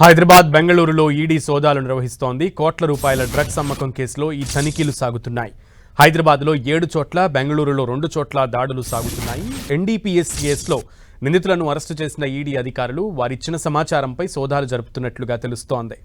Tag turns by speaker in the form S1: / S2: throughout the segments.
S1: హైదరాబాద్ బెంగళూరులో ఈడీ సోదాలు నిర్వహిస్తోంది. కోట్ల రూపాయల డ్రగ్స్ అమ్మకం కేసులో ఈ తనిఖీలు సాగుతున్నాయి. హైదరాబాద్లో 7 చోట్ల, బెంగళూరులో 2 చోట్ల దాడులు సాగుతున్నాయి. ఎన్డీపీఎస్ కేసులో నిందితులను అరెస్టు చేసిన ఈడీ అధికారులు వారిచ్చిన సమాచారంపై సోదాలు జరుపుతున్నట్లుగా తెలుస్తోంది.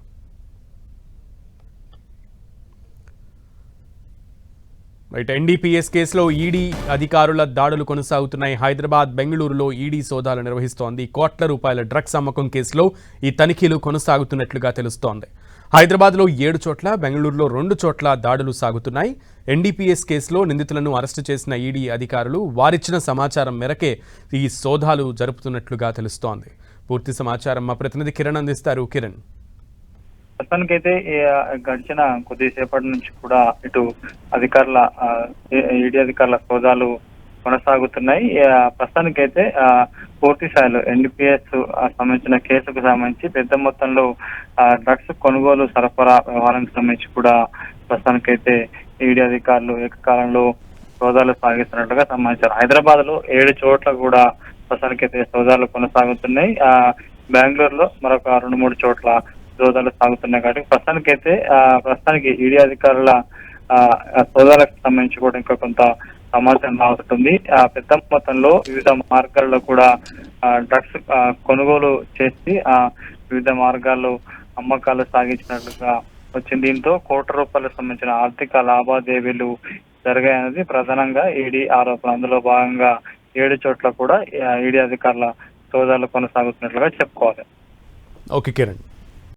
S1: ఎన్డీపీఎస్ కేసులో ఈడీ అధికారుల దాడులు కొనసాగుతున్నాయి. హైదరాబాద్ బెంగళూరులో ఈడీ సోదాలు నిర్వహిస్తోంది. కోట్ల రూపాయల డ్రగ్స్ అమ్మకం కేసులో ఈ తనిఖీలు కొనసాగుతున్నట్లుగా తెలుస్తోంది. హైదరాబాద్లో 7 చోట్ల, బెంగళూరులో 2 చోట్ల దాడులు సాగుతున్నాయి. ఎన్డీపీఎస్ కేసులో నిందితులను అరెస్టు చేసిన ఈడీ అధికారులు వారిచ్చిన సమాచారం మేరకే ఈ సోదాలు జరుపుతున్నట్లుగా తెలుస్తోంది. పూర్తి సమాచారం మా ప్రతినిధి కిరణ్ అందిస్తారు. కిరణ్,
S2: ప్రస్తుతానికైతే గడిచిన కొద్దిసేపటి నుంచి కూడా ఇటు అధికారుల ఈడీ అధికారుల సోదాలు కొనసాగుతున్నాయి. ప్రస్తుతానికైతే పూర్తి స్థాయిలో ఎన్డీపీఎస్ సంబంధించిన కేసుకు సంబంధించి పెద్ద మొత్తంలో డ్రగ్స్ కొనుగోలు సరఫరా వ్యవహారానికి సంబంధించి కూడా ప్రస్తుతానికైతే ఈడీ అధికారులు ఏకకాలంలో సోదాలు సాగిస్తున్నట్టుగా సమాచారం. హైదరాబాద్ లో 7 చోట్ల కూడా ప్రస్తుతానికైతే సోదాలు కొనసాగుతున్నాయి. బెంగళూరులో మరొక 2-3 చోట్ల సోదాలు సాగుతున్నాయి. కాబట్టి ప్రస్తుతానికి ఈడీ అధికారుల సోదాలకు సంబంధించి కూడా ఇంకా కొంత సమాచారం రావుతుంది. పెద్ద మొత్తంలో వివిధ మార్గాల్లో కూడా డ్రగ్స్ కొనుగోలు చేసి వివిధ మార్గాల్లో అమ్మకాలు సాగించినట్లుగా వచ్చింది. దీంతో కోట్ల రూపాయలకు సంబంధించిన ఆర్థిక లావాదేవీలు జరిగాయన్నది ప్రధానంగా ఈడీ ఆరోపణ. అందులో భాగంగా 7 చోట్ల కూడా ఈడీ అధికారుల సోదాలు కొనసాగుతున్నట్లుగా చెప్పుకోవాలి.
S1: ఓకే కిరణ్.